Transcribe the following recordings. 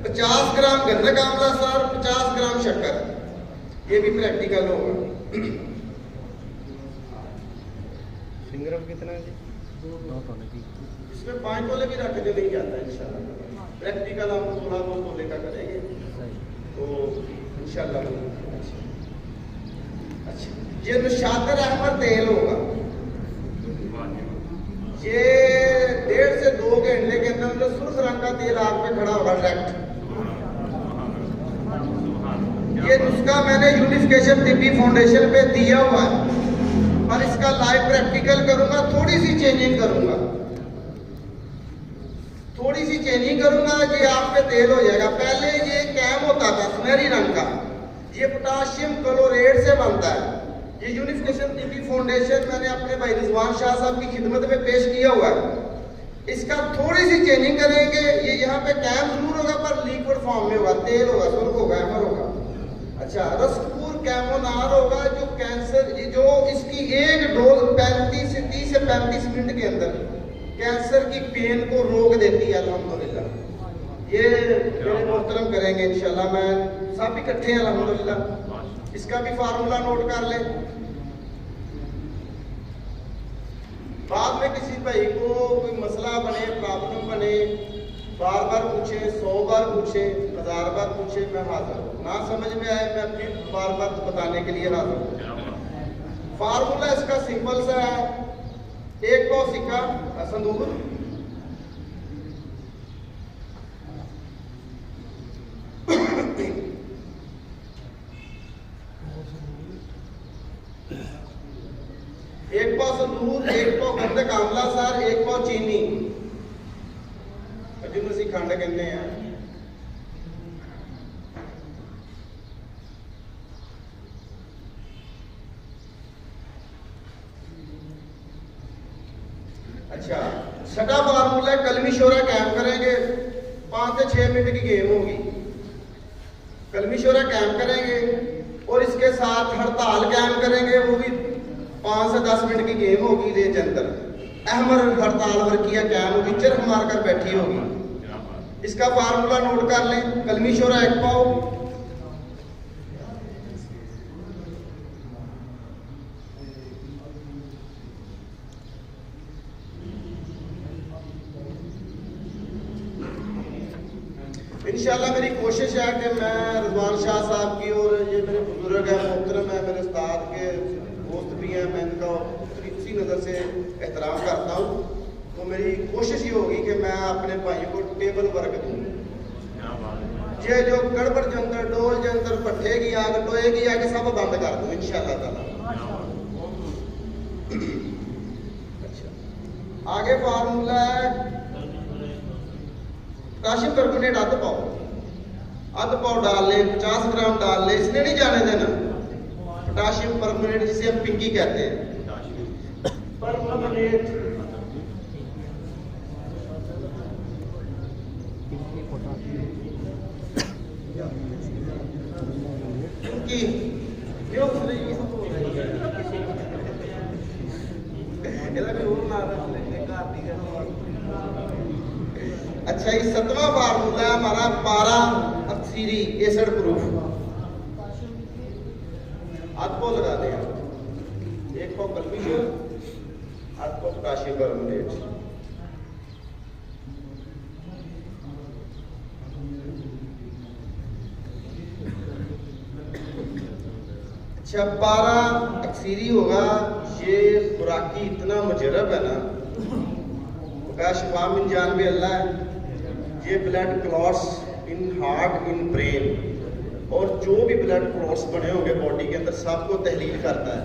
50 ग्राम गंधक आंवला सार, 50 ग्राम शक्कर, ये भी प्रैक्टिकल होगा। सिंगरम कितना है जी? 2 तोले की। इसमें 5 तोले भी रख के नहीं जाता इंशाल्लाह। प्रैक्टिकल हम 16 तोले का करेंगे तो इंशाल्लाह। अच्छा, ये नशातर अहमद तेल होगा, ये 1.5 से 2 घंटे के अंदर सुर्ख रंग का तेल आग पे खड़ा होगा डायरेक्ट। ये नुस्खा मैंने यूनिफिकेशन तिब्बी फाउंडेशन पे दिया हुआ है, और इसका लाइव प्रैक्टिकल करूंगा। थोड़ी सी चेंजिंग करूंगा, थोड़ी सी चेंजिंग करूंगा, ये आग पे तेल हो जाएगा। पहले ये कैम होता था सुनहरी रंग का, ये पोटाशियम क्लोरेट से बनता है। ये यूनिफिकेशन तिब्बी फाउंडेशन मैंने अपने भाई रिजवान शाह साहब की खिदमत में पेश किया हुआ है। इसका थोड़ी सी चेंजिंग करेंगे, ये यहाँ पे कैम जरूर होगा पर लिक्विड फॉर्म में होगा, तेल होगा, सुर्ख होगा, अमर होगा। अच्छा, रसकूर कैमोनार होगा, जो कैंसर, जो इसकी एक डोज 30 से 35 मिनट के अंदर कैंसर की पेन को रोक देती है अल्हम्दुलिल्लाह। ये मेरे मोहतरम करेंगे इंशाल्लाह, मैं सब इकट्ठे हैं अल्हम्दुलिल्लाह। इसका भी फार्मूला नोट कर ले। बाद में किसी भाई को कोई मसला बने, प्रॉब्लम बने, बार बार पूछे, 100 बार पूछे, 1000 बार पूछे, मैं हाजिर हूँ। ना समझ में आए मैं फिर बार बार बताने के लिए हाजिर हूँ। फार्मूला इसका सिंपल सा है, 1 पाव सिक्का संदूर, एक पाव संदूर, 1 पाव गंधक आंवला सार, 1 पाव चीनी, जिन्होंने सी खंड कहते हैं। अच्छा, छठा फार्मूला कलमी शोरा कैम करेंगे, 5 से 6 मिनट की गेम होगी। कलमी शोरा कैम करेंगे और इसके साथ हड़ताल कैम करेंगे, वो भी 5 से 10 मिनट की गेम होगी। रेज अंदर अहमर हड़ताल वर्किया कैम होगी, चिरफ मारकर बैठी होगी। इसका फार्मूला नोट कर लें, कलमी शोरा 1 पाव, इंशाल्लाह मेरी कोशिश है कि मैं रिजवान शाह साहब की, और ये मेरे बुजुर्ग है, मोहतरम है, मेरे उस्ताद के दोस्त भी हैं, मैं इनका उसी नज़र से एहतराम करता हूँ। तो मेरी कोशिश ये होगी कि मैं अपने भाइयों को टेबल वर्क दूँ। ये जो गड़बड़ जंतर, डोल जंतर, पट्ठे की आग, टोए की आग, सब बंद कर दूँ इंशाल्लाह ताला। अच्छा, आगे फार्मूला है पोटाशियम कार्बोनेट आध पाव डाल ले, 50 ग्राम डाल ले, इसने नहीं जाने देना। पोटाशियम परमानेंट जिसे हम पिंकी कहते हैं, परमानेंट अच्छा, ये 7वां फार्मूला है हमारा पारा अक्सीरी एसिड प्रूफ। आध पाव लगा दें, 1 पाव कलमी शोर, आध पाव पोटाशियम कार्बोनेट। अच्छा, पारा अक्सीरी होगा, ये खुराकी इतना मुजरब है ना, शिफा मिन जानबे अल्लाह है। ये blood clots in heart, in brain, और जो भी ब्लड क्लॉट्स बने होंगे बॉडी के अंदर, सबको तहलील करता है।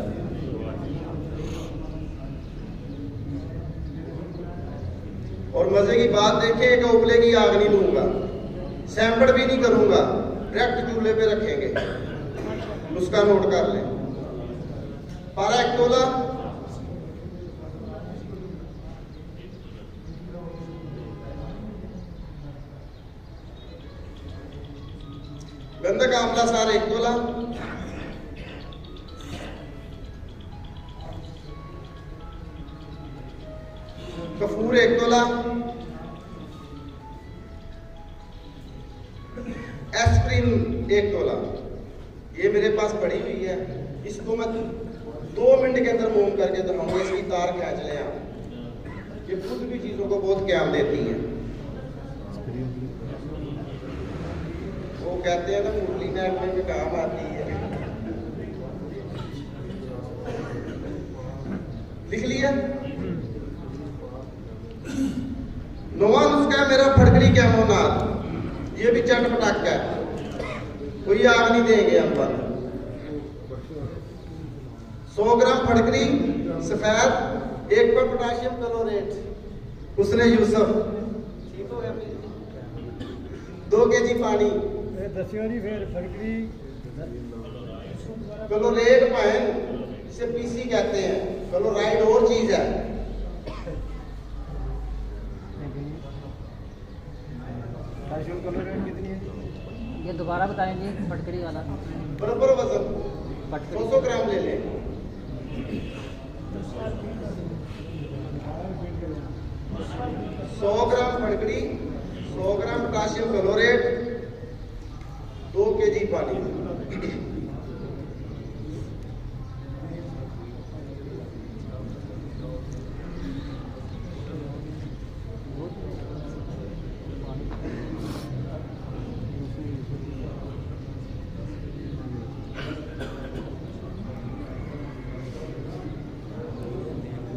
और मजे की बात देखिए, एक उपले की आग नहीं लूंगा, सैंपल भी नहीं करूंगा, डायरेक्ट चूल्हे पे रखेंगे। उसका नोट कर लें। 12 1 तोला, गंधक आंवला सार 1 तोला, कपूर 1 तोला, एस्प्रिन 1 तोला, ये मेरे पास पड़ी हुई है। इसको मैं 2 मिनट के अंदर मोम करके दिखाऊंगा, इसकी तार खींच लें आप। ये खुद भी चीज़ों को बहुत काम देती है। वो कहते हैं ना मुरली नागने में काम आती है। लिख लिया। नवा नुस्खा है मेरा फटकरी कैमोनार, ये भी चटपटाक है, कोई आग नहीं देंगे हम पर। 100 ग्राम फटकरी सफेद, 1 पर पोटाशियम क्लोरेट, उसने यूसुफ 2 केजी पानी, क्लोरेट पाइन इसे पीसी कहते हैं, क्लोराइड और चीज है। कितनी है? ये दोबारा बताएंगे फटकरी वाला। बराबर वजन 200 ग्राम ले लें। 100 ग्राम फटकरी, 100 ग्राम पोटाशियम क्लोरेट, 2 केजी पानी।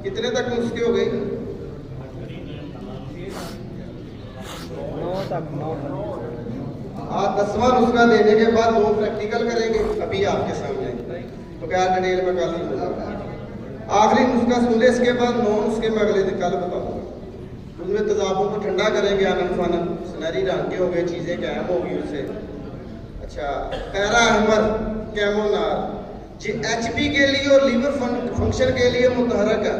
कितने तक नुस्खे हो गई? 9 तक। आज 10वां नुस्खा देने के बाद 2 प्रैक्टिकल करेंगे अभी आपके सामने, तो क्या डिटेल में कल ही होगा। आखिरी नुस्खा सुन ले, इसके बाद 9 नुस्खे मैं अगले दिन कल बताऊंगा। उसमें तेजाबों को ठंडा करेंगे, आनंद फानन सुनहरी रंग के हो गए, चीज़ें कायम होगी उससे। अच्छा, पैरा अहमर कैमोनार HP के लिए और लीवर फंक्शन के लिए मुतहरक है।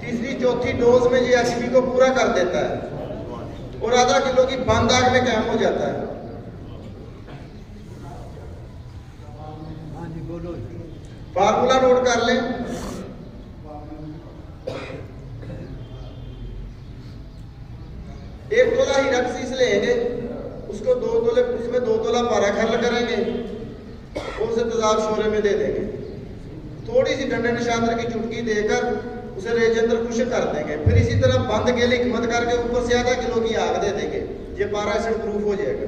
3री 4थी डोज में ये HP को पूरा कर देता है और आधा किलो की बंद आग में कायम हो जाता है। फार्मूला नोट कर लें। एक तोला हीराक्सीस लेंगे, उसको 2 तोले, उसमें 2 तोला पाराखर्ल करेंगे और उसे तेजाब शोरे में दे देंगे। थोड़ी सी डंडे निशांतर की चुटकी देकर उसे रेज अंदर खुश कर देंगे। फिर इसी तरह बंद के लिए हिकमत करके ऊपर से आधा किलो की आग दे देंगे। ये पारा एसिड प्रूफ हो जाएगा।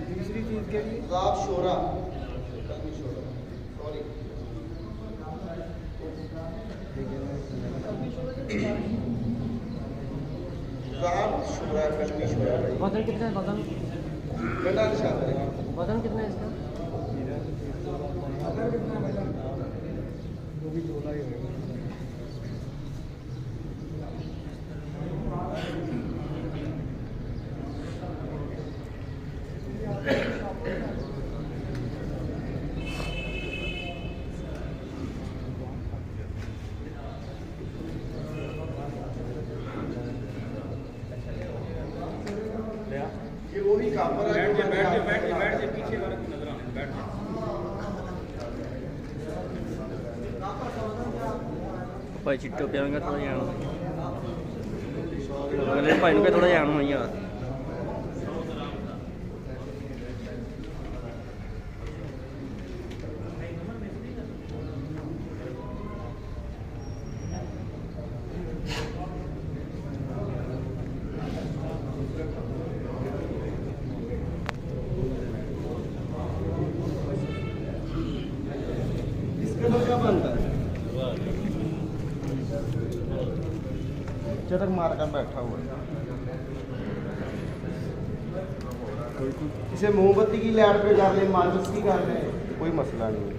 तीसरी चीज के लिए तेजाब शोरा, सॉरी, तेजाब शोरा, कलमी शोरा। वजन कितना है? डंडा निशांतर वजन कितना है इसका? वो भी 16 ही होगा। ये वो ही कापर है। बैठ जा पीछे वाला नजर आने बैठ जा। भाई चिट्टो पियागा थोड़ा जान अगले भाई को थोड़ा जान हो यार। क्या बनता है? चटक मार कर बैठा हुआ है। इसे मोमबत्ती की लाइट पे कर ले, माचिस की कर ले, कोई मसला नहीं है।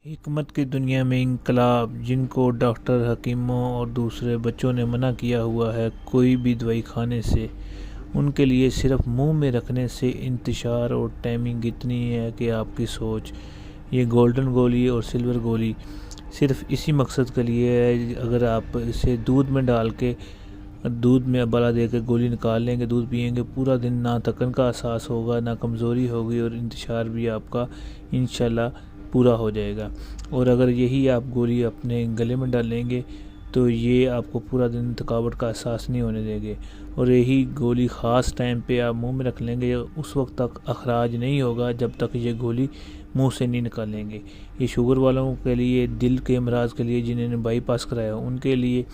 हिकमत की दुनिया में इनकलाब, जिनको डॉक्टर, हकीमों और दूसरे बच्चों ने मना किया हुआ है कोई भी दवाई खाने से, उनके लिए सिर्फ मुंह में रखने से इंतशार और टाइमिंग इतनी है कि आपकी सोच। ये गोल्डन गोली और सिल्वर गोली सिर्फ इसी मकसद के लिए है, अगर आप इसे दूध में डाल के दूध में उबाला दे के गोली निकाल लेंगे, दूध पिएंगे, पूरा दिन ना थकन का एहसास होगा, ना कमज़ोरी होगी और इंतशार भी आपका इंशाल्लाह पूरा हो जाएगा। और अगर यही आप गोली अपने गले में डालेंगे तो ये आपको पूरा दिन थकावट का एहसास नहीं होने देंगे। और यही गोली ख़ास टाइम पे आप मुंह में रख लेंगे, उस वक्त तक अखराज नहीं होगा जब तक ये गोली मुंह से नहीं निकालेंगे। ये शुगर वालों के लिए, दिल के अमराज के लिए, जिन्होंने बाईपास कराया उनके लिए,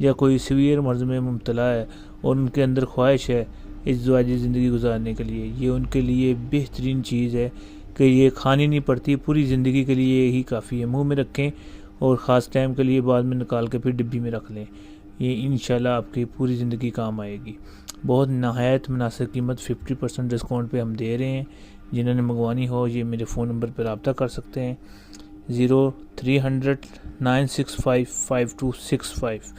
या कोई सीवियर मर्ज़ में मुब्तला है और उनके अंदर ख्वाहिश है इज़्दिवाजी ज़िंदगी गुजारने के लिए, ये उनके लिए बेहतरीन चीज़ है कि ये खानी नहीं पड़ती, पूरी ज़िंदगी के लिए यही काफ़ी है। मुंह में रखें और ख़ास टाइम के लिए बाद में निकाल के फिर डिब्बी में रख लें, ये इंशाल्लाह आपकी पूरी ज़िंदगी काम आएगी। बहुत नहायत मुनासिब कीमत 50% डिस्काउंट पे हम दे रहे हैं। जिन्होंने मंगवानी हो ये मेरे फ़ोन नंबर पर रब्ता कर सकते हैं 0300 965 5265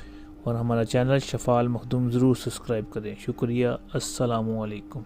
और हमारा चैनल शफ़ाल मखदूम ज़रूर सब्सक्राइब करें। शुक्रिया। अस्सलामु अलैकुम।